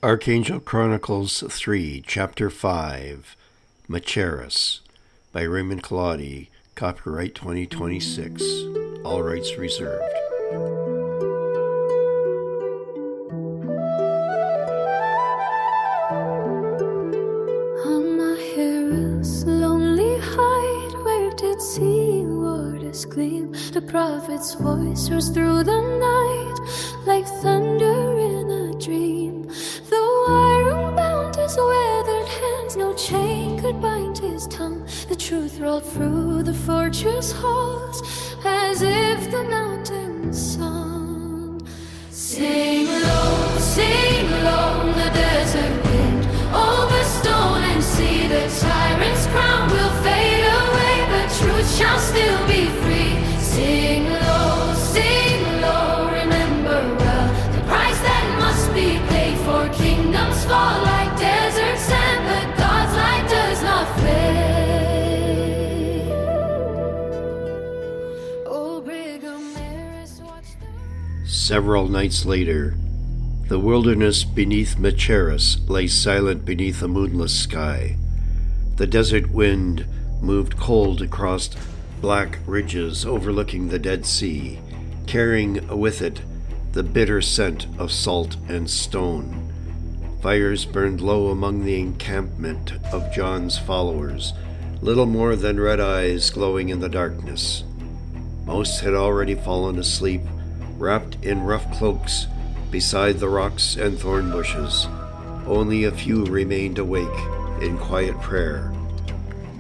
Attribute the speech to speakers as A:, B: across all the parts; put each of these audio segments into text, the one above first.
A: Archangel Chronicles 3, Chapter 5, Machaerus, by Raymond Claudy, copyright 2026, all rights reserved.
B: On Machaerus' lonely height, where did sea-waters gleam, the prophet's voice rose through the night, like thunder in a dream. Though iron bound his weathered hands, no chain could bind his tongue. The truth rolled through the fortress halls, as if the mountains sung. Sing low, the desert wind, over stone and sea. The tyrant's crown will fade away, but truth shall still be free. Sing low, remember well the price that must be paid. For kingdoms fall like desert sand, but God's light does not fade. Oh, Brigomarus, watch the...
A: Several nights later, the wilderness beneath Machaerus lay silent beneath a moonless sky. The desert wind moved cold across black ridges overlooking the Dead Sea, carrying with it the bitter scent of salt and stone. Fires burned low among the encampment of John's followers, little more than red eyes glowing in the darkness. Most had already fallen asleep, wrapped in rough cloaks beside the rocks and thorn bushes. Only a few remained awake in quiet prayer.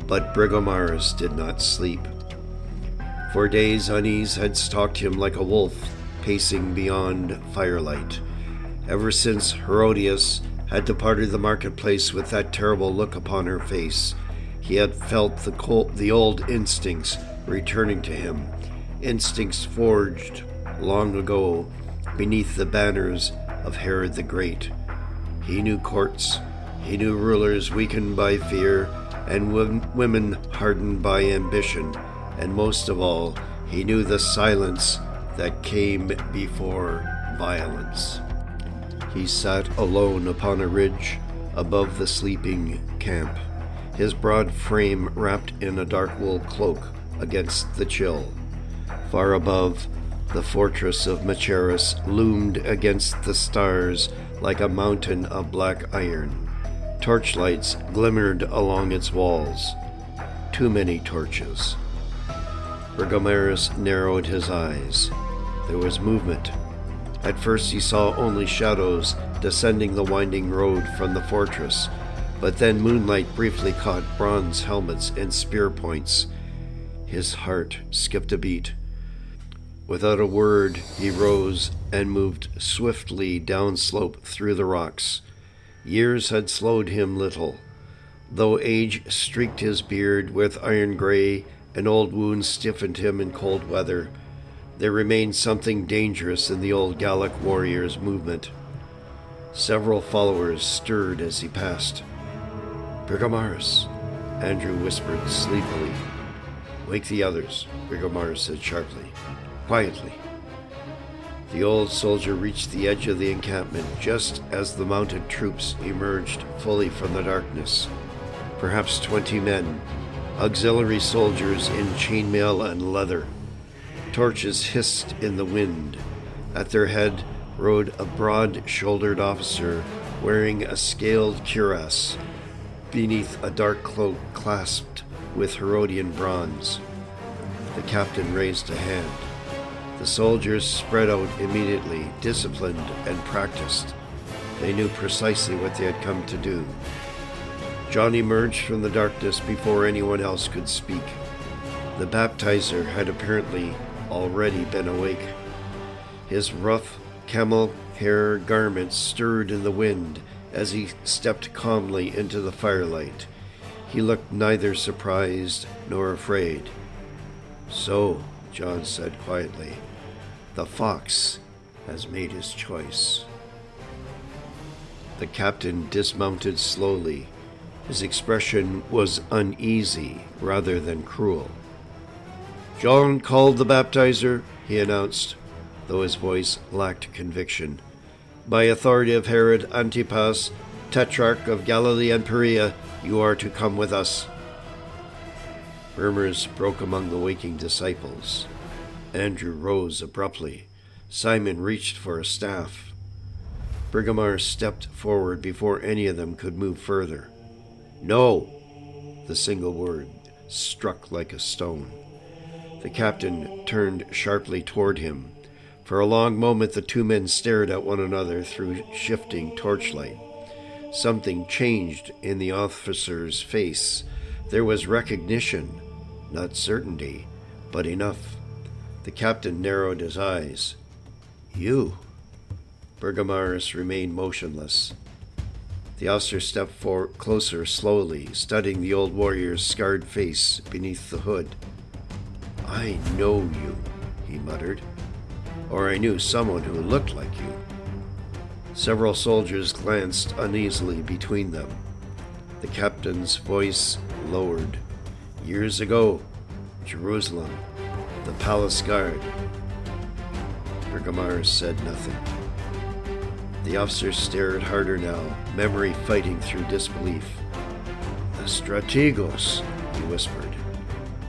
A: But Brigomarus did not sleep. For days unease had stalked him like a wolf pacing beyond firelight. Ever since Herodias had departed the marketplace with that terrible look upon her face, he had felt the old instincts returning to him, instincts forged long ago beneath the banners of Herod the Great. He knew courts, he knew rulers weakened by fear, and women hardened by ambition, and most of all, he knew the silence that came before violence. He sat alone upon a ridge above the sleeping camp, his broad frame wrapped in a dark wool cloak against the chill. Far above, the fortress of Machaerus loomed against the stars like a mountain of black iron. Torchlights glimmered along its walls. Too many torches. Brigomarus narrowed his eyes. There was movement. At first he saw only shadows descending the winding road from the fortress, but then moonlight briefly caught bronze helmets and spear points. His heart skipped a beat. Without a word, he rose and moved swiftly downslope through the rocks. Years had slowed him little. Though age streaked his beard with iron gray and old wounds stiffened him in cold weather, there remained something dangerous in the old Gallic warrior's movement. Several followers stirred as he passed. "Brigomarus," Andrew whispered sleepily. "Wake the others," Brigomarus said sharply. "Quietly." The old soldier reached the edge of the encampment just as the mounted troops emerged fully from the darkness. Perhaps 20 men, auxiliary soldiers in chainmail and leather. Torches hissed in the wind. At their head rode a broad-shouldered officer wearing a scaled cuirass, beneath a dark cloak clasped with Herodian bronze. The captain raised a hand. The soldiers spread out immediately, disciplined and practiced. They knew precisely what they had come to do. John emerged from the darkness before anyone else could speak. The baptizer had apparently already been awake. His rough camel hair garments stirred in the wind as he stepped calmly into the firelight. He looked neither surprised nor afraid. "So," John said quietly, "the fox has made his choice." The captain dismounted slowly. His expression was uneasy rather than cruel. "John called the baptizer," he announced, though his voice lacked conviction. By authority of Herod Antipas, Tetrarch of Galilee and Perea, you are to come with us." Murmurs broke among the waking disciples. Andrew rose abruptly. Simon reached for a staff. Brigomarus stepped forward before any of them could move further. "No!" The single word struck like a stone. The captain turned sharply toward him. For a long moment the two men stared at one another through shifting torchlight. Something changed in the officer's face. There was recognition, not certainty, but enough. The captain narrowed his eyes. "You?" Brigomarus remained motionless. The officer stepped closer slowly, studying the old warrior's scarred face beneath the hood. "I know you," he muttered. "Or I knew someone who looked like you." Several soldiers glanced uneasily between them. The captain's voice lowered. "Years ago, Jerusalem, the palace guard." Brigomarus said nothing. The officer stared harder now, memory fighting through disbelief. "The strategos," he whispered.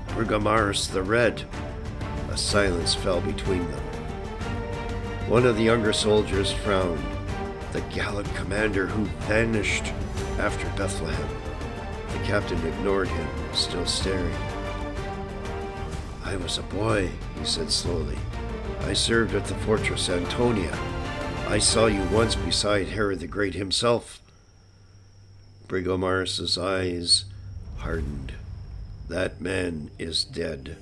A: "Brigomarus the Red." A silence fell between them. One of the younger soldiers frowned. "The gallant commander who vanished after Bethlehem." The captain ignored him, still staring. "I was a boy," he said slowly. "I served at the fortress Antonia. I saw you once beside Herod the Great himself." Brigomarus's eyes hardened. "That man is dead."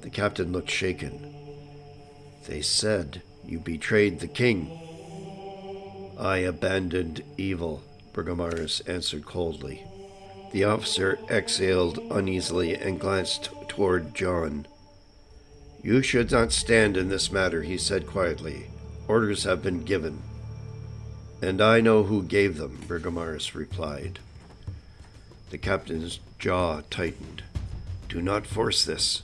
A: The captain looked shaken. "They said you betrayed the king." "I abandoned evil," Brigomarus answered coldly. The officer exhaled uneasily and glanced toward John. "You should not stand in this matter," he said quietly. "Orders have been given." "And I know who gave them," Brigomarus replied. The captain's jaw tightened. "Do not force this."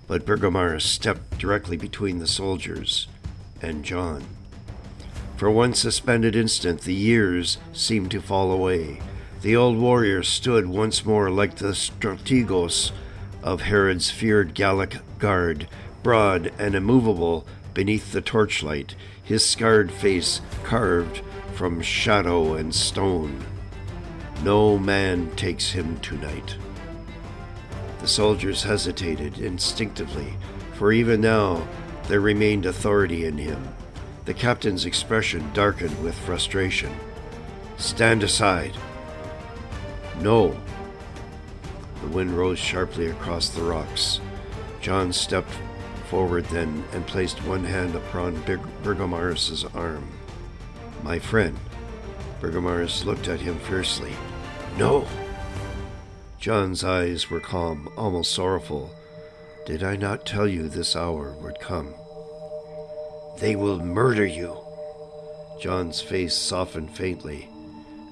A: But Brigomarus stepped directly between the soldiers and John. For one suspended instant, the years seemed to fall away. The old warrior stood once more like the strategos of Herod's feared Gallic guard, broad and immovable beneath the torchlight, his scarred face carved from shadow and stone. "No man takes him tonight." The soldiers hesitated instinctively, for even now there remained authority in him. The captain's expression darkened with frustration. "Stand aside." "No." The wind rose sharply across the rocks. John stepped forward then and placed one hand upon Brigomarus's arm. "My friend." Brigomarus looked at him fiercely. "No." John's eyes were calm, almost sorrowful. "Did I not tell you this hour would come?" "They will murder you." John's face softened faintly.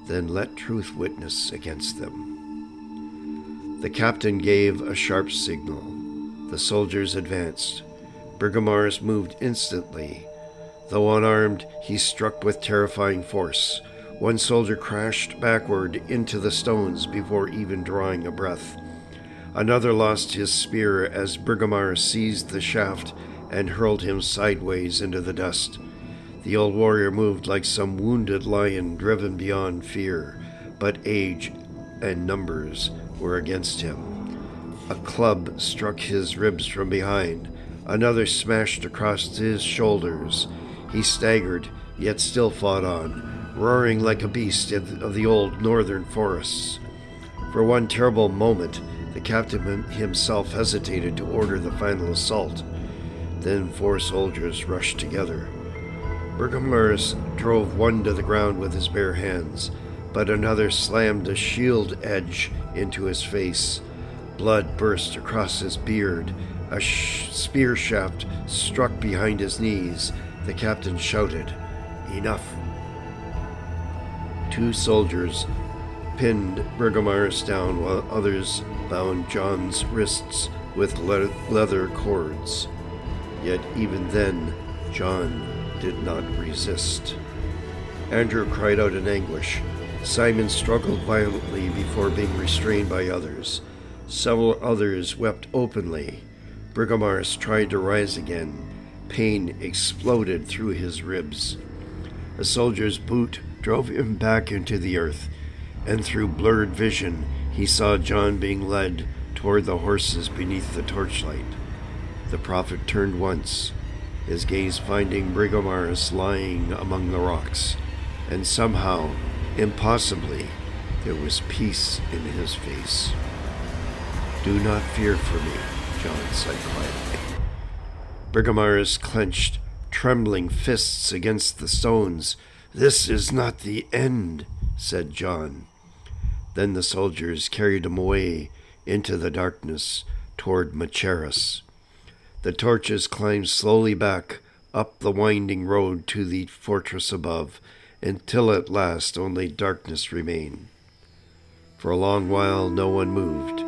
A: "Then let truth witness against them." The captain gave a sharp signal. The soldiers advanced. Brigomarus moved instantly. Though unarmed, he struck with terrifying force. One soldier crashed backward into the stones before even drawing a breath. Another lost his spear as Brigomarus seized the shaft and hurled him sideways into the dust. The old warrior moved like some wounded lion driven beyond fear, but age and numbers were against him. A club struck his ribs from behind. Another smashed across his shoulders. He staggered, yet still fought on, roaring like a beast of the old northern forests. For one terrible moment, the captain himself hesitated to order the final assault. Then 4 soldiers rushed together. Brigomarus drove one to the ground with his bare hands, but another slammed a shield edge into his face. Blood burst across his beard. A spear shaft struck behind his knees. The captain shouted, "Enough!" 2 soldiers pinned Brigomarus down while others bound John's wrists with leather cords. Yet even then, John did not resist. Andrew cried out in anguish. Simon struggled violently before being restrained by others. Several others wept openly. Brigomarus tried to rise again. Pain exploded through his ribs. A soldier's boot drove him back into the earth, and through blurred vision he saw John being led toward the horses beneath the torchlight. The prophet turned once, his gaze finding Brigomarus lying among the rocks, and somehow, impossibly, there was peace in his face. "Do not fear for me," John said quietly. Brigomarus clenched, trembling fists against the stones. "This is not the end," said John. Then the soldiers carried him away into the darkness toward Machaerus. The torches climbed slowly back up the winding road to the fortress above, until at last only darkness remained. For a long while no one moved.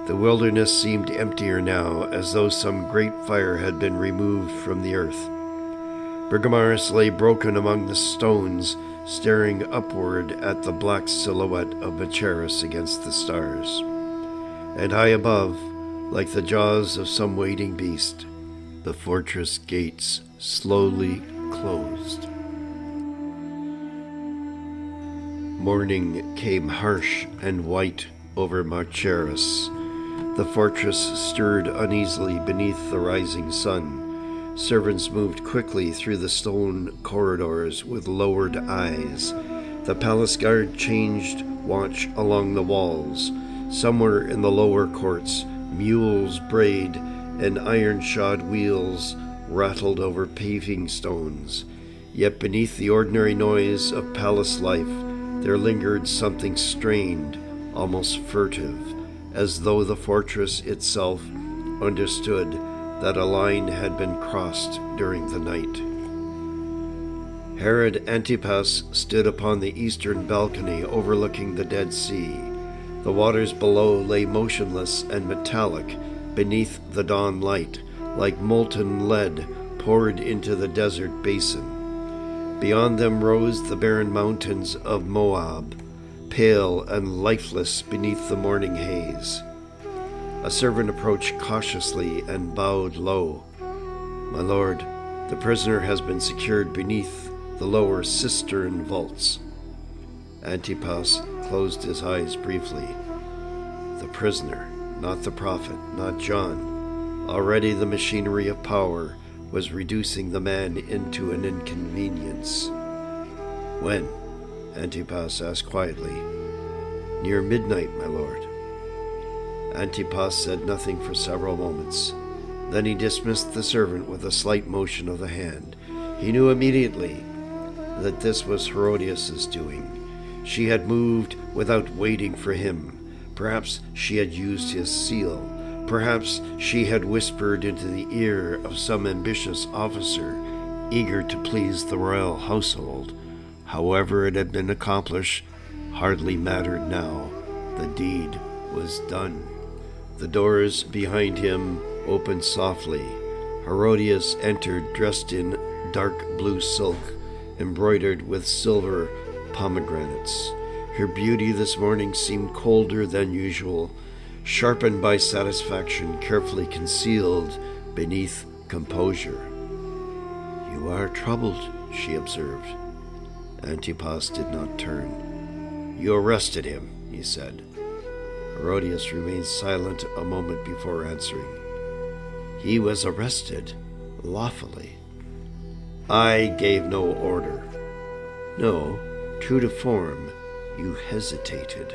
A: The wilderness seemed emptier now, as though some great fire had been removed from the earth. Brigomarus lay broken among the stones, staring upward at the black silhouette of Machaerus against the stars. And high above, like the jaws of some waiting beast, the fortress gates slowly closed. Morning came harsh and white over Machaerus. The fortress stirred uneasily beneath the rising sun. Servants moved quickly through the stone corridors with lowered eyes. The palace guard changed watch along the walls. Somewhere in the lower courts, mules brayed and iron-shod wheels rattled over paving stones. Yet beneath the ordinary noise of palace life, there lingered something strained, almost furtive, as though the fortress itself understood that a line had been crossed during the night. Herod Antipas stood upon the eastern balcony overlooking the Dead Sea. The waters below lay motionless and metallic beneath the dawn light, like molten lead poured into the desert basin. Beyond them rose the barren mountains of Moab, pale and lifeless beneath the morning haze. A servant approached cautiously and bowed low. "My lord, the prisoner has been secured beneath the lower cistern vaults." Antipas closed his eyes briefly. The prisoner, not the prophet, not John. Already the machinery of power was reducing the man into an inconvenience. "When?" Antipas asked quietly. "Near midnight, my lord." Antipas said nothing for several moments. Then he dismissed the servant with a slight motion of the hand. He knew immediately that this was Herodias' doing. She had moved without waiting for him. Perhaps she had used his seal. Perhaps she had whispered into the ear of some ambitious officer, eager to please the royal household. However it had been accomplished hardly mattered now. The deed was done. The doors behind him opened softly. Herodias entered dressed in dark blue silk, embroidered with silver pomegranates. Her beauty this morning seemed colder than usual, sharpened by satisfaction carefully concealed beneath composure. "You are troubled," she observed. Antipas did not turn. "You arrested him," he said. Herodias remained silent a moment before answering. "He was arrested lawfully." "I gave no order." "No, true to form, you hesitated."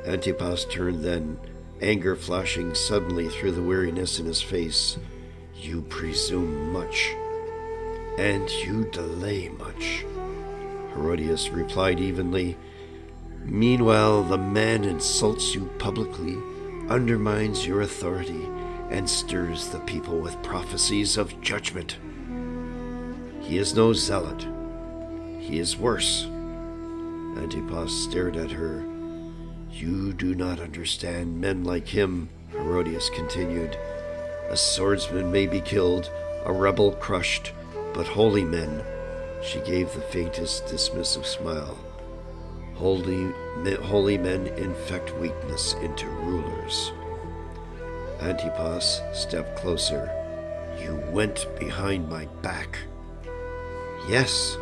A: Antipas turned then, anger flashing suddenly through the weariness in his face. "You presume much, and you delay much," Herodias replied evenly. "Meanwhile, the man insults you publicly, undermines your authority, and stirs the people with prophecies of judgment. He is no zealot. He is worse." Antipas stared at her. "You do not understand men like him," Herodias continued. "A swordsman may be killed, a rebel crushed, But holy men, she gave the faintest dismissive smile. Holy men infect weakness into rulers. Antipas stepped closer. You went behind my back. Yes.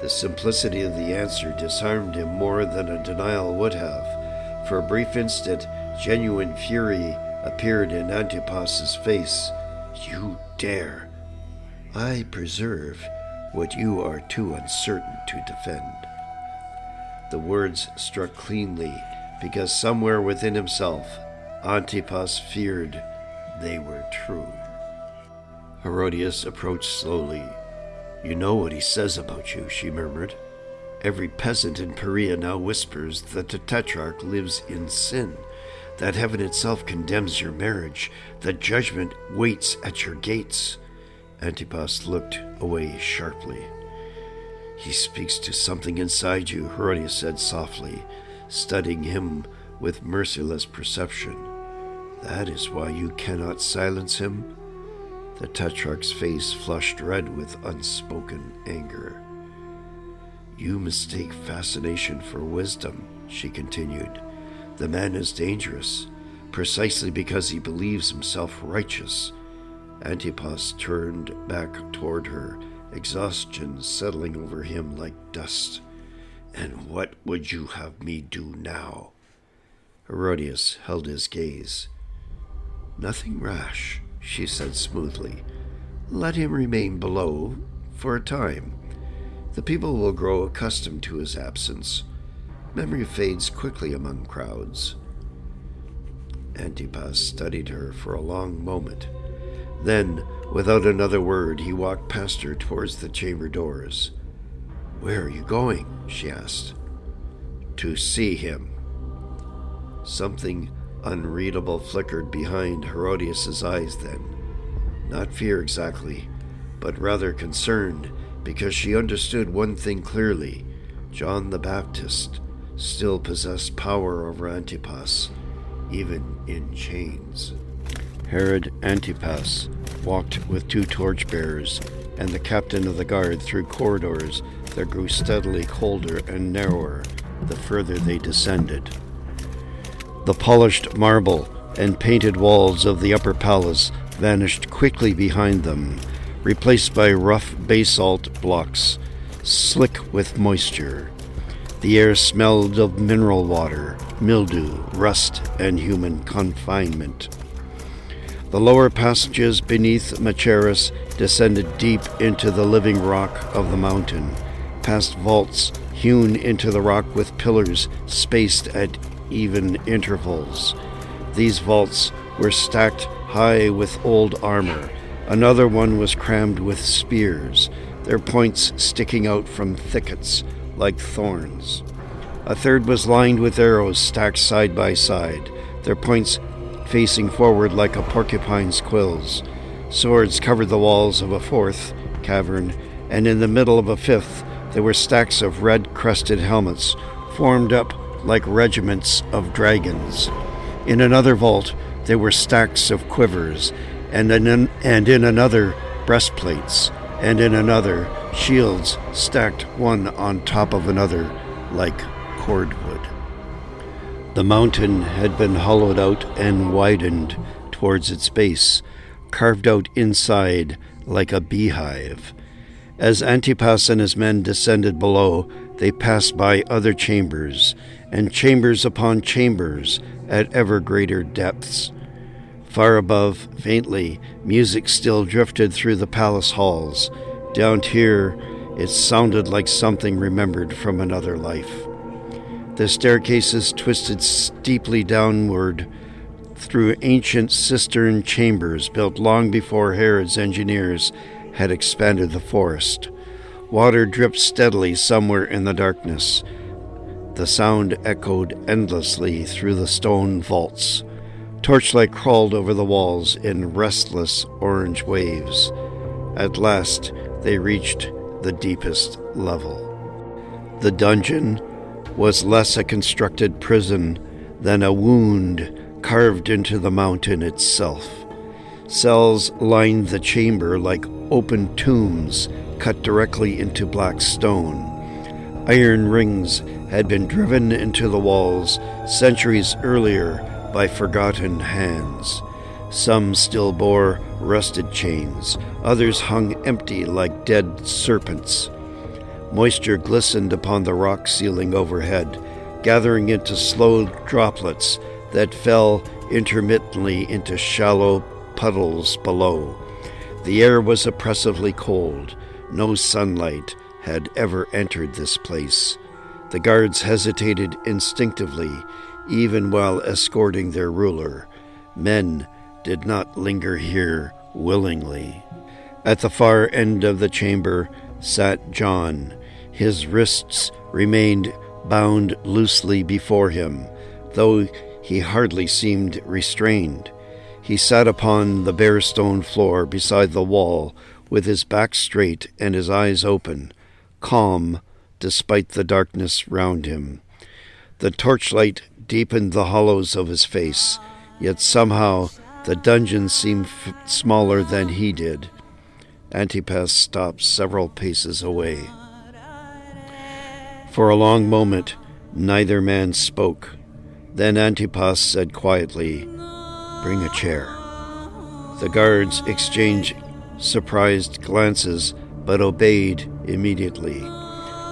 A: The simplicity of the answer disarmed him more than a denial would have. For a brief instant, genuine fury appeared in Antipas's face. You dare. I preserve what you are too uncertain to defend. The words struck cleanly, because somewhere within himself, Antipas feared they were true. Herodias approached slowly. You know what he says about you, she murmured. Every peasant in Perea now whispers that the Tetrarch lives in sin, that heaven itself condemns your marriage, that judgment waits at your gates. Antipas looked away sharply. He speaks to something inside you, Herodias said softly, studying him with merciless perception. That is why you cannot silence him? The Tetrarch's face flushed red with unspoken anger. You mistake fascination for wisdom, she continued. The man is dangerous, precisely because he believes himself righteous. Antipas turned back toward her, exhaustion settling over him like dust. And what would you have me do now? Herodias held his gaze. Nothing rash, she said smoothly. Let him remain below for a time. The people will grow accustomed to his absence. Memory fades quickly among crowds. Antipas studied her for a long moment. Then, without another word, he walked past her towards the chamber doors. Where are you going? She asked. To see him. Something unreadable flickered behind Herodias' eyes then. Not fear exactly, but rather concern, because she understood one thing clearly. John the Baptist still possessed power over Antipas, even in chains. Herod Antipas walked with 2 torchbearers and the captain of the guard through corridors that grew steadily colder and narrower the further they descended. The polished marble and painted walls of the upper palace vanished quickly behind them, replaced by rough basalt blocks, slick with moisture. The air smelled of mineral water, mildew, rust, and human confinement. The lower passages beneath Machaerus descended deep into the living rock of the mountain, past vaults hewn into the rock with pillars spaced at even intervals. These vaults were stacked high with old armor. Another one was crammed with spears, their points sticking out from thickets like thorns. A third was lined with arrows stacked side by side, their points facing forward like a porcupine's quills. Swords covered the walls of a fourth cavern, and in the middle of a fifth there were stacks of red-crested helmets, formed up like regiments of dragons. In another vault there were stacks of quivers, and in another breastplates, and in another shields stacked one on top of another like cordwood. The mountain had been hollowed out and widened towards its base, carved out inside like a beehive. As Antipas and his men descended below, they passed by other chambers, and chambers upon chambers at ever greater depths. Far above, faintly, music still drifted through the palace halls. Down here, it sounded like something remembered from another life. The staircases twisted steeply downward through ancient cistern chambers built long before Herod's engineers had expanded the forest. Water dripped steadily somewhere in the darkness. The sound echoed endlessly through the stone vaults. Torchlight crawled over the walls in restless orange waves. At last, they reached the deepest level. The dungeon was less a constructed prison than a wound carved into the mountain itself. Cells lined the chamber like open tombs cut directly into black stone. Iron rings had been driven into the walls centuries earlier by forgotten hands. Some still bore rusted chains, others hung empty like dead serpents. Moisture glistened upon the rock ceiling overhead, gathering into slow droplets that fell intermittently into shallow puddles below. The air was oppressively cold. No sunlight had ever entered this place. The guards hesitated instinctively, even while escorting their ruler. Men did not linger here willingly. At the far end of the chamber sat John. His wrists remained bound loosely before him, though he hardly seemed restrained. He sat upon the bare stone floor beside the wall, with his back straight and his eyes open, calm despite the darkness round him. The torchlight deepened the hollows of his face, yet somehow the dungeon seemed smaller than he did. Antipas stopped several paces away. For a long moment, neither man spoke. Then Antipas said quietly, "Bring a chair." The guards exchanged surprised glances, but obeyed immediately.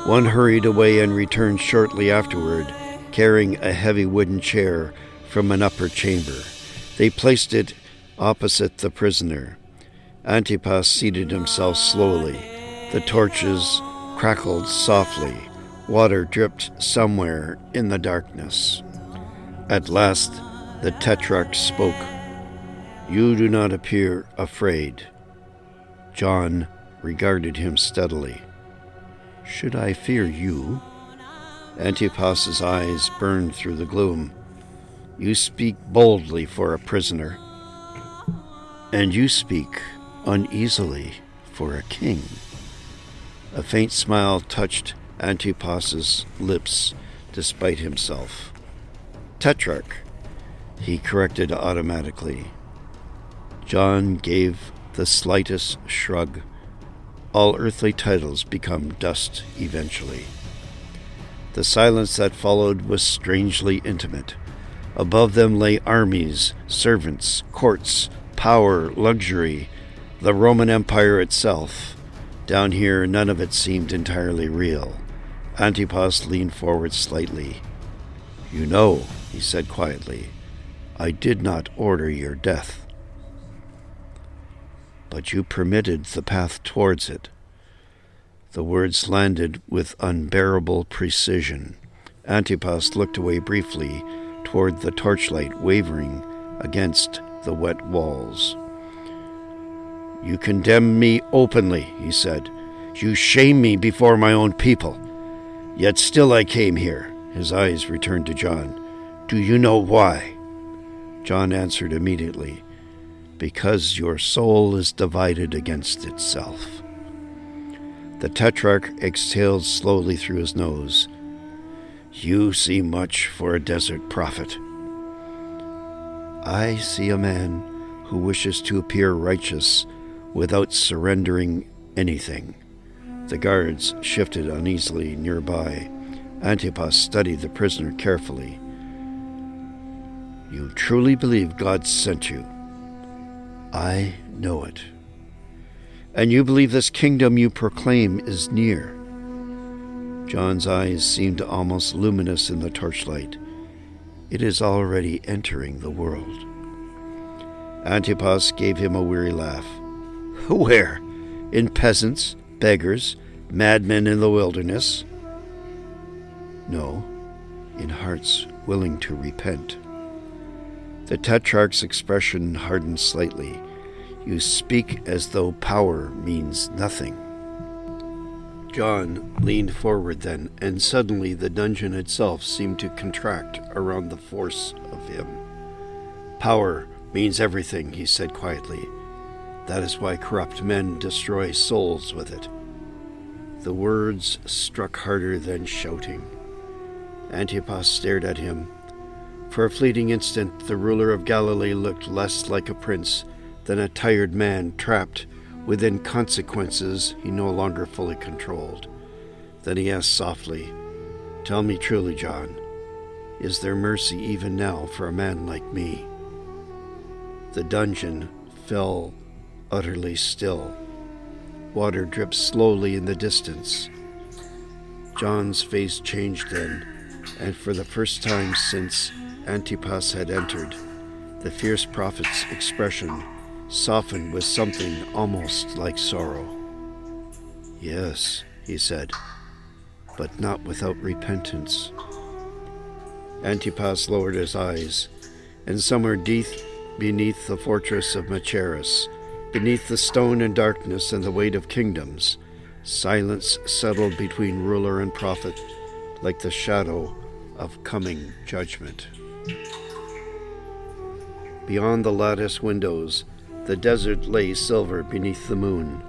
A: One hurried away and returned shortly afterward, carrying a heavy wooden chair from an upper chamber. They placed it opposite the prisoner. Antipas seated himself slowly. The torches crackled softly. Water dripped somewhere in the darkness. At last, the tetrarch spoke. "You do not appear afraid." John regarded him steadily. "Should I fear you?" Antipas's eyes burned through the gloom. "You speak boldly for a prisoner, and you speak uneasily for a king." A faint smile touched Antipas's lips despite himself. "Tetrarch," he corrected automatically. John gave the slightest shrug. All earthly titles become dust eventually. The silence that followed was strangely intimate. Above them lay armies, servants, courts, power, luxury, the Roman Empire itself. Down here, none of it seemed entirely real. Antipas leaned forward slightly. "You know," he said quietly, "I did not order your death. But you permitted the path towards it." The words landed with unbearable precision. Antipas looked away briefly toward the torchlight wavering against the wet walls. "You condemn me openly," he said. "You shame me before my own people. Yet still I came here." His eyes returned to John. "Do you know why?" John answered immediately. "Because your soul is divided against itself." The tetrarch exhaled slowly through his nose. "You see much for a desert prophet." "I see a man who wishes to appear righteous without surrendering anything." The guards shifted uneasily nearby. Antipas studied the prisoner carefully. "You truly believe God sent you?" "I know it." "And you believe this kingdom you proclaim is near?" John's eyes seemed almost luminous in the torchlight. "It is already entering the world." Antipas gave him a weary laugh. "Where? In peasants, beggars, madmen in the wilderness?" "No, in hearts willing to repent." The tetrarch's expression hardened slightly. "You speak as though power means nothing." John leaned forward then, and suddenly the dungeon itself seemed to contract around the force of him. "Power means everything," he said quietly. "That is why corrupt men destroy souls with it." The words struck harder than shouting. Antipas stared at him. For a fleeting instant, the ruler of Galilee looked less like a prince than a tired man trapped within consequences he no longer fully controlled. Then he asked softly, "Tell me truly, John, is there mercy even now for a man like me?" The dungeon fell utterly still. Water dripped slowly in the distance. John's face changed then, and for the first time since Antipas had entered, the fierce prophet's expression softened with something almost like sorrow. "Yes," he said, "but not without repentance." Antipas lowered his eyes, and somewhere deep beneath the fortress of Machaerus, beneath the stone and darkness and the weight of kingdoms, silence settled between ruler and prophet like the shadow of coming judgment. Beyond the lattice windows, the desert lay silver beneath the moon,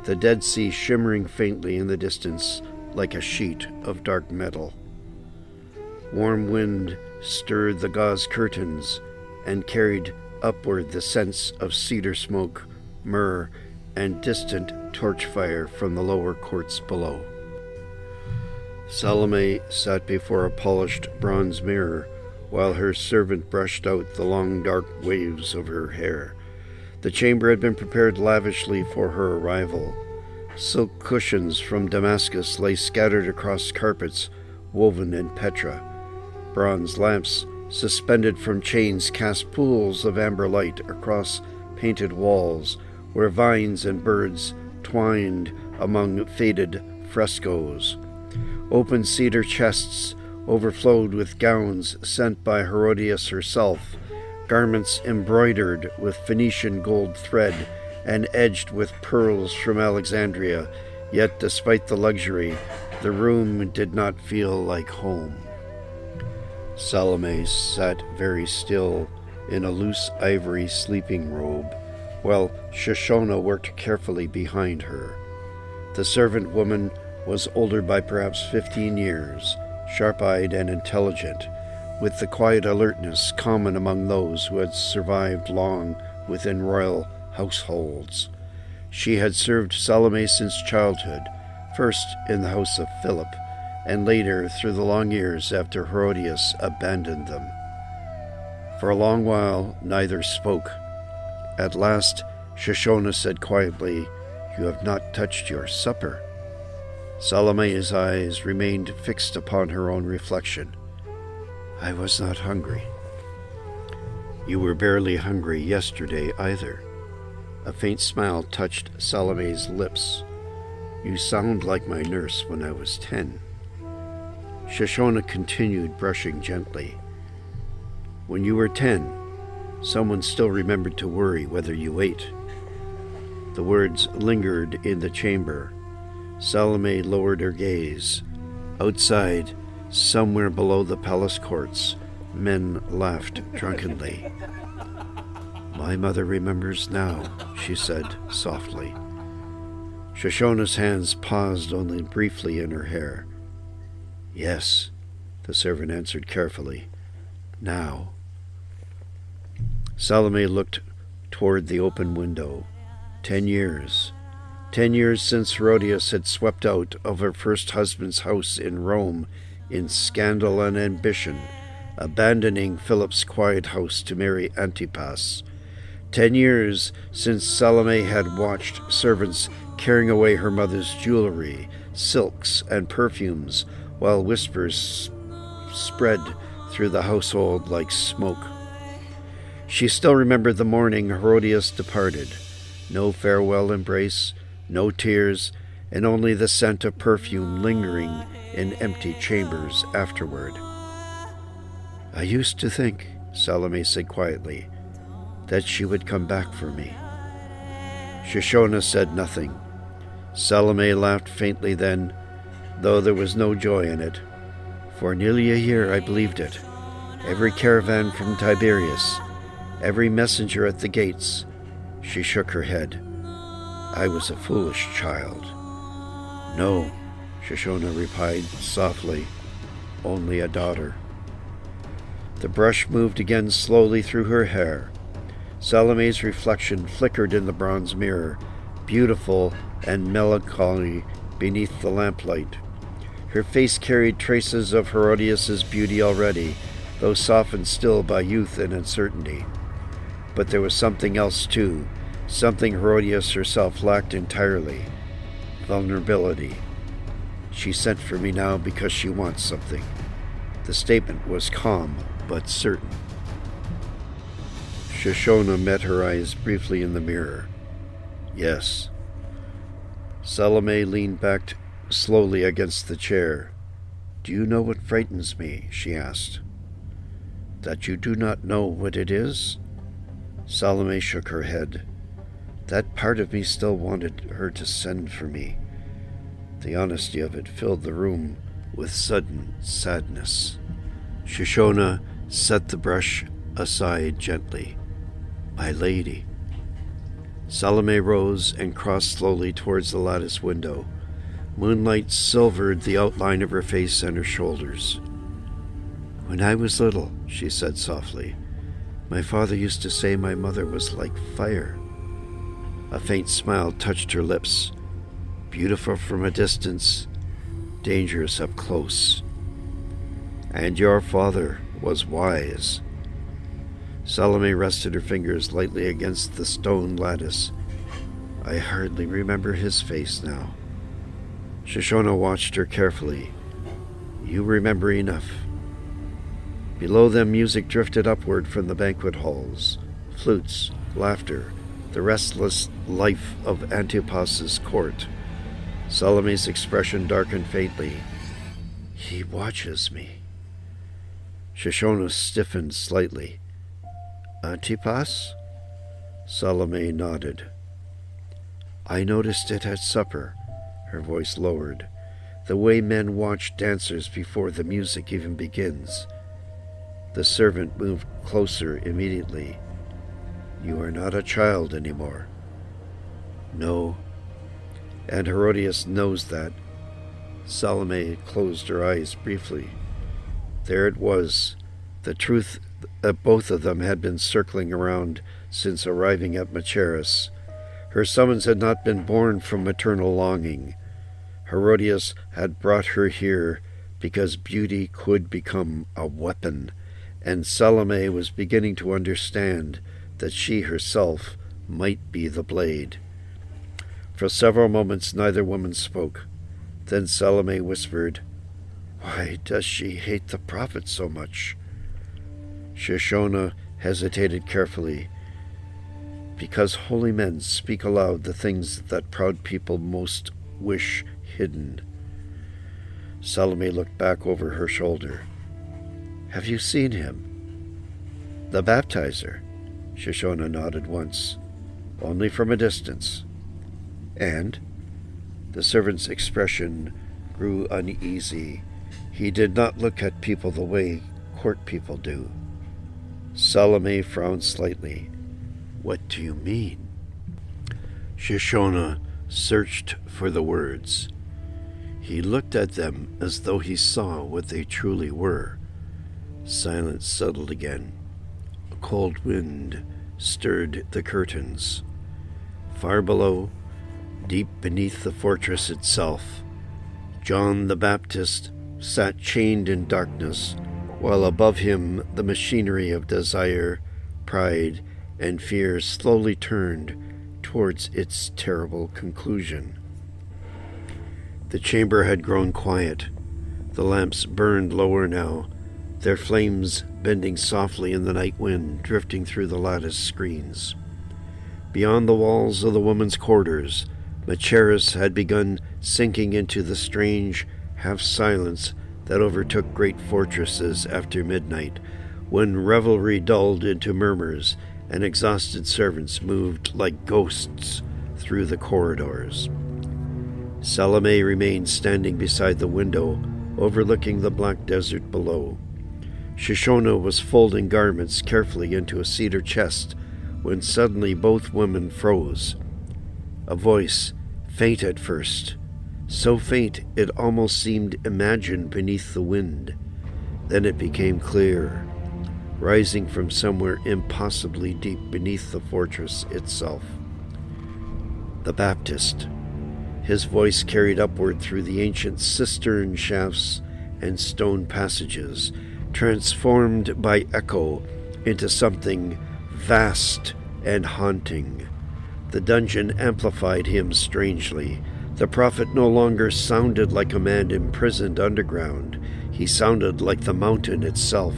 A: the Dead Sea shimmering faintly in the distance like a sheet of dark metal. Warm wind stirred the gauze curtains and carried upward the scents of cedar smoke, myrrh, and distant torch fire from the lower courts below. Salome sat before a polished bronze mirror while her servant brushed out the long dark waves of her hair. The chamber had been prepared lavishly for her arrival. Silk cushions from Damascus lay scattered across carpets woven in Petra. Bronze lamps suspended from chains cast pools of amber light across painted walls where vines and birds twined among faded frescoes. Open cedar chests overflowed with gowns sent by Herodias herself, garments embroidered with Phoenician gold thread and edged with pearls from Alexandria, yet despite the luxury, the room did not feel like home. Salome sat very still in a loose ivory sleeping robe, while Shoshona worked carefully behind her. The servant woman was older by perhaps 15 years, sharp-eyed and intelligent, with the quiet alertness common among those who had survived long within royal households. She had served Salome since childhood, first in the house of Philip, and later through the long years after Herodias abandoned them. For a long while neither spoke. At last Shoshona said quietly, "You have not touched your supper." Salome's eyes remained fixed upon her own reflection. "I was not hungry." "You were barely hungry yesterday either." A faint smile touched Salome's lips. "You sound like my nurse when I was 10. Shoshona continued, brushing gently. "When you were 10, someone still remembered to worry whether you ate." The words lingered in the chamber. Salome lowered her gaze. Outside, somewhere below the palace courts, men laughed drunkenly. "My mother remembers now," she said softly. Shoshona's hands paused only briefly in her hair. "Yes," the servant answered carefully. "Now." Salome looked toward the open window. 10 years. 10 years since Herodias had swept out of her first husband's house in Rome in scandal and ambition, abandoning Philip's quiet house to marry Antipas. 10 years since Salome had watched servants carrying away her mother's jewelry, silks, and perfumes, while whispers spread through the household like smoke. She still remembered the morning Herodias departed. No farewell embrace, no tears, and only the scent of perfume lingering in empty chambers afterward. "I used to think," Salome said quietly, "that she would come back for me." Shoshona said nothing. Salome laughed faintly then, though there was no joy in it. "For nearly a year I believed it. Every caravan from Tiberias, every messenger at the gates." She shook her head. "I was a foolish child." "No," Shoshona replied softly, "only a daughter." The brush moved again slowly through her hair. Salome's reflection flickered in the bronze mirror, beautiful and melancholy beneath the lamplight. Her face carried traces of Herodias' beauty already, though softened still by youth and uncertainty. But there was something else too, something Herodias herself lacked entirely: vulnerability. She sent for me now because she wants something. The statement was calm but certain. Shoshona met her eyes briefly in the mirror. Yes. Salome leaned back slowly against the chair. Do you know what frightens me? She asked. That you do not know what it is? Salome shook her head. That part of me still wanted her to send for me. The honesty of it filled the room with sudden sadness. Shoshona set the brush aside gently. My lady. Salome rose and crossed slowly towards the lattice window. Moonlight silvered the outline of her face and her shoulders. When I was little, she said softly, my father used to say my mother was like fire. A faint smile touched her lips. Beautiful from a distance, dangerous up close. And your father was wise. Salome rested her fingers lightly against the stone lattice. I hardly remember his face now. Shoshona watched her carefully. You remember enough. Below them, music drifted upward from the banquet halls. Flutes, laughter, the restless life of Antipas's court. Salome's expression darkened faintly. He watches me. Shoshona stiffened slightly. Antipas? Salome nodded. I noticed it at supper. Her voice lowered. The way men watch dancers before the music even begins. The servant moved closer immediately. You are not a child anymore. No. And Herodias knows that. Salome closed her eyes briefly. There it was, the truth that both of them had been circling around since arriving at Machaerus. Her summons had not been born from maternal longing. Herodias had brought her here because beauty could become a weapon, and Salome was beginning to understand that she herself might be the blade. For several moments neither woman spoke. Then Salome whispered, Why does she hate the prophet so much? Shoshona hesitated carefully. Because holy men speak aloud the things that proud people most wish hidden. Salome looked back over her shoulder. Have you seen him? The baptizer. Shoshona nodded once. Only from a distance. And? The servant's expression grew uneasy. He did not look at people the way court people do. Salome frowned slightly. What do you mean? Shoshona searched for the words. He looked at them as though he saw what they truly were. Silence settled again. A cold wind stirred the curtains. Far below, deep beneath the fortress itself, John the Baptist sat chained in darkness, while above him the machinery of desire, pride, and fear slowly turned towards its terrible conclusion. The chamber had grown quiet. The lamps burned lower now, their flames bending softly in the night wind, drifting through the lattice screens. Beyond the walls of the women's quarters, Machaerus had begun sinking into the strange half-silence that overtook great fortresses after midnight, when revelry dulled into murmurs and exhausted servants moved like ghosts through the corridors. Salome remained standing beside the window, overlooking the black desert below. Shoshona was folding garments carefully into a cedar chest when suddenly both women froze. A voice, faint at first, so faint it almost seemed imagined beneath the wind. Then it became clear, rising from somewhere impossibly deep beneath the fortress itself. the Baptist. His voice carried upward through the ancient cistern shafts and stone passages, transformed by echo into something vast and haunting. The dungeon amplified him strangely. The prophet no longer sounded like a man imprisoned underground. He sounded like the mountain itself,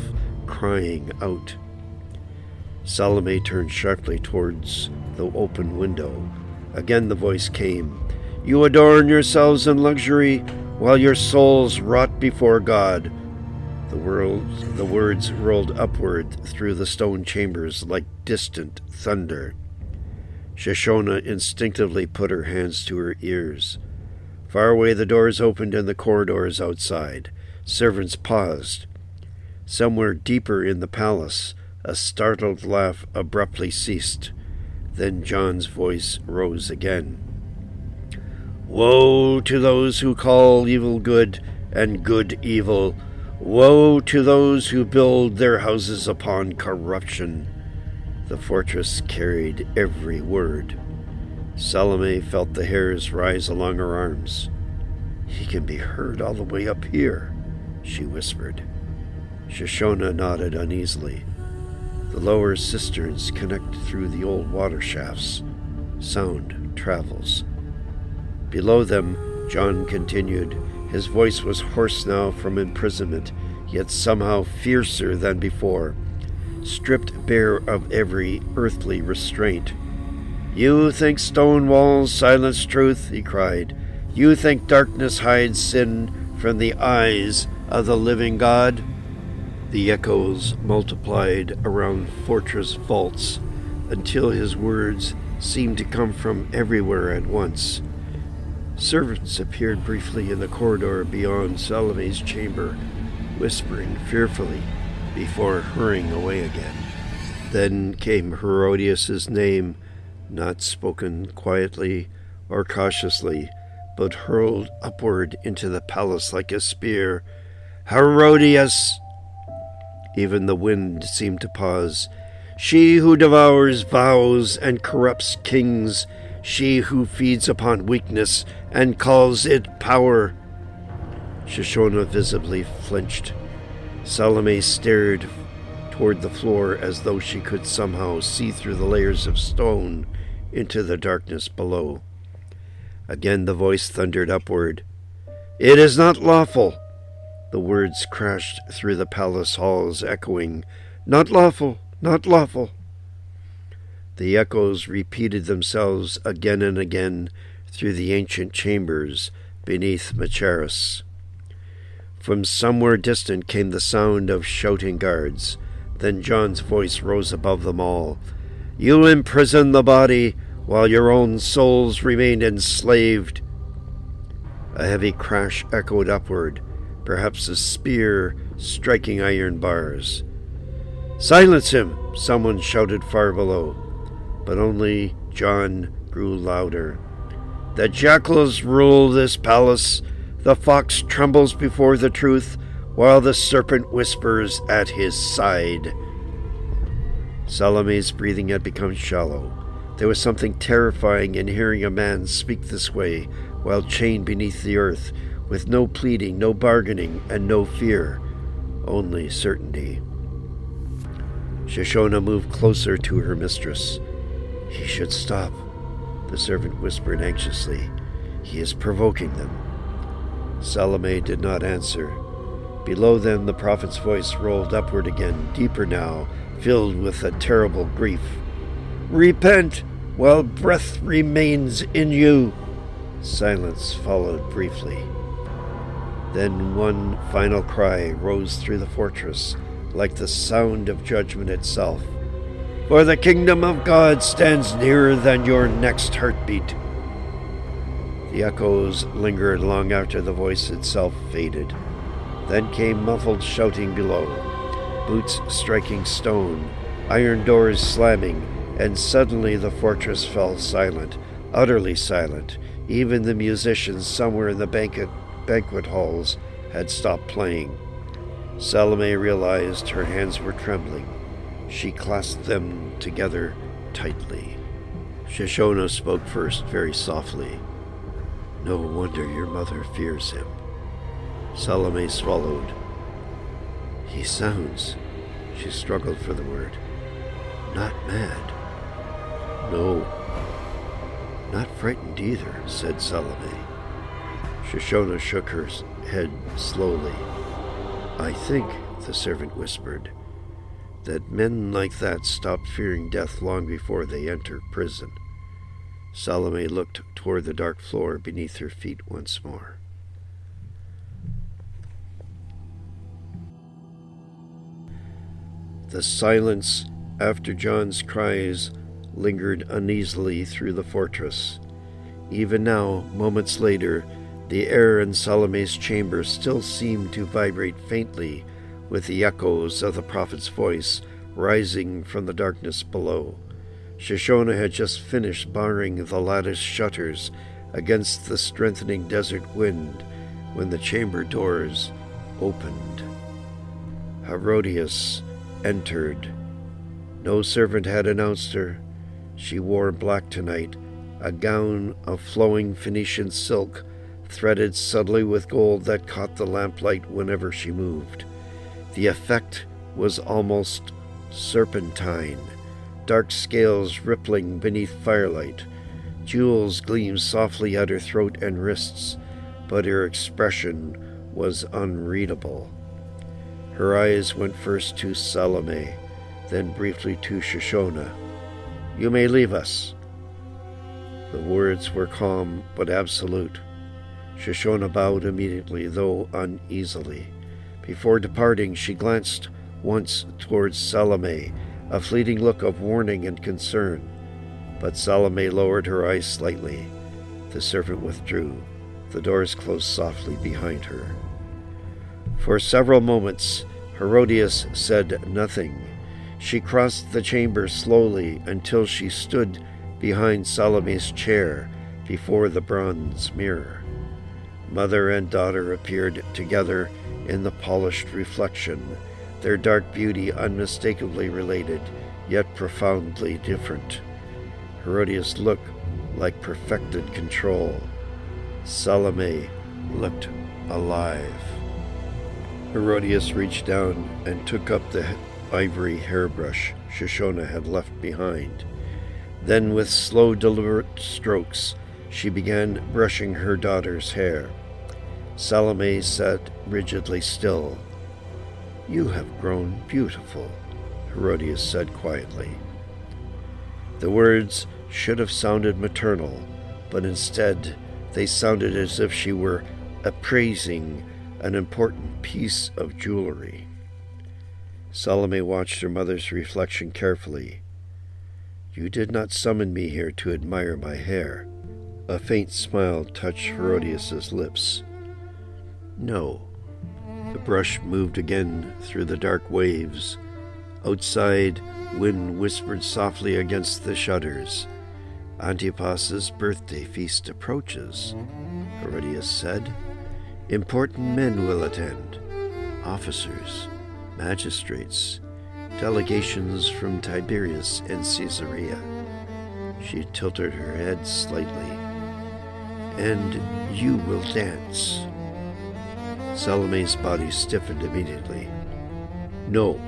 A: crying out. Salome turned sharply towards the open window. Again the voice came. "You adorn yourselves in luxury, while your souls rot before God." The words rolled upward through the stone chambers like distant thunder. Shoshona instinctively put her hands to her ears. Far away the doors opened in the corridors outside. Servants paused. Somewhere deeper in the palace, a startled laugh abruptly ceased. Then John's voice rose again. "Woe to those who call evil good and good evil. Woe to those who build their houses upon corruption." The fortress carried every word. Salome felt the hairs rise along her arms. "He can be heard all the way up here," she whispered. Shoshona nodded uneasily. The lower cisterns connect through the old water shafts. Sound travels. Below them, John continued. His voice was hoarse now from imprisonment, yet somehow fiercer than before, stripped bare of every earthly restraint. "You think stone walls silence truth," he cried. "You think darkness hides sin from the eyes of the living God?" The echoes multiplied around fortress vaults until his words seemed to come from everywhere at once. Servants appeared briefly in the corridor beyond Salome's chamber, whispering fearfully before hurrying away again. Then came Herodias' name, not spoken quietly or cautiously, but hurled upward into the palace like a spear. "Herodias!" Even the wind seemed to pause. "She who devours vows and corrupts kings, she who feeds upon weakness and calls it power." Shoshona visibly flinched. Salome stared toward the floor as though she could somehow see through the layers of stone into the darkness below. Again the voice thundered upward. "It is not lawful." The words crashed through the palace halls, echoing, "Not lawful, not lawful." The echoes repeated themselves again and again through the ancient chambers beneath Machaerus. From somewhere distant came the sound of shouting guards. Then John's voice rose above them all. "You imprison the body, while your own souls remain enslaved." A heavy crash echoed upward, perhaps a spear striking iron bars. "Silence him!" someone shouted far below, but only John grew louder. "The jackals rule this palace. The fox trembles before the truth, while the serpent whispers at his side." Salome's breathing had become shallow. There was something terrifying in hearing a man speak this way while chained beneath the earth, with no pleading, no bargaining, and no fear, only certainty. Shoshona moved closer to her mistress. "He should stop," the servant whispered anxiously. "He is provoking them." Salome did not answer. Below them the prophet's voice rolled upward again, deeper now, filled with a terrible grief. "Repent while breath remains in you." Silence followed briefly. Then one final cry rose through the fortress, like the sound of judgment itself. "For the kingdom of God stands nearer than your next heartbeat." The echoes lingered long after the voice itself faded. Then came muffled shouting below, boots striking stone, iron doors slamming, and suddenly the fortress fell silent, utterly silent. Even the musicians somewhere in the banquet halls had stopped playing. Salome realized her hands were trembling. She clasped them together tightly. Shoshona spoke first, very softly. No wonder your mother fears him. Salome swallowed. He sounds, she struggled for the word, not mad. No, not frightened either, said Salome. Shoshona shook her head slowly. I think, the servant whispered, that men like that stop fearing death long before they enter prison. Salome looked toward the dark floor beneath her feet once more. The silence after John's cries lingered uneasily through the fortress. Even now, moments later, the air in Salome's chamber still seemed to vibrate faintly with the echoes of the prophet's voice rising from the darkness below. Shoshona had just finished barring the lattice shutters against the strengthening desert wind when the chamber doors opened. Herodias entered. No servant had announced her. She wore black tonight, a gown of flowing Phoenician silk, threaded subtly with gold that caught the lamplight whenever she moved. The effect was almost serpentine, dark scales rippling beneath firelight. Jewels gleamed softly at her throat and wrists, but her expression was unreadable. Her eyes went first to Salome, then briefly to Shoshona. You may leave us. The words were calm but absolute. Shoshona bowed immediately, though uneasily. Before departing, she glanced once towards Salome, a fleeting look of warning and concern. But Salome lowered her eyes slightly. The servant withdrew. The doors closed softly behind her. For several moments, Herodias said nothing. She crossed the chamber slowly until she stood behind Salome's chair before the bronze mirror. Mother and daughter appeared together in the polished reflection, their dark beauty unmistakably related, yet profoundly different. Herodias looked like perfected control. Salome looked alive. Herodias reached down and took up the ivory hairbrush Shoshona had left behind. Then, with slow, deliberate strokes, she began brushing her daughter's hair. Salome sat rigidly still. You have grown beautiful, Herodias said quietly. The words should have sounded maternal, but instead they sounded as if she were appraising an important piece of jewelry. Salome watched her mother's reflection carefully. You did not summon me here to admire my hair. A faint smile touched Herodias' lips. No. The brush moved again through the dark waves. Outside, wind whispered softly against the shutters. Antipas's birthday feast approaches, Herodias said. Important men will attend. Officers, magistrates, delegations from Tiberias and Caesarea. She tilted her head slightly. And you will dance. Salome's body stiffened immediately. No.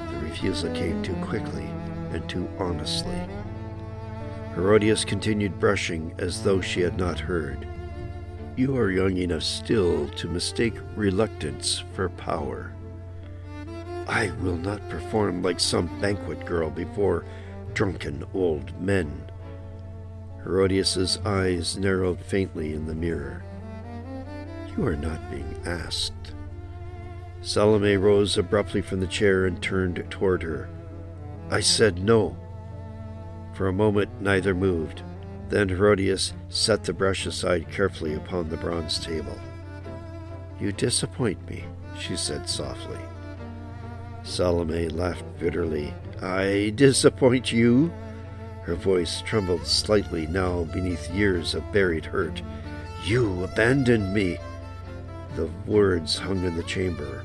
A: The refusal came too quickly and too honestly. Herodias continued brushing as though she had not heard. You are young enough still to mistake reluctance for power. I will not perform like some banquet girl before drunken old men. Herodias' eyes narrowed faintly in the mirror. You are not being asked. Salome rose abruptly from the chair and turned toward her. I said no. For a moment neither moved. Then Herodias set the brush aside carefully upon the bronze table. You disappoint me, she said softly. Salome laughed bitterly. I disappoint you? Her voice trembled slightly now beneath years of buried hurt. You abandoned me. The words hung in the chamber.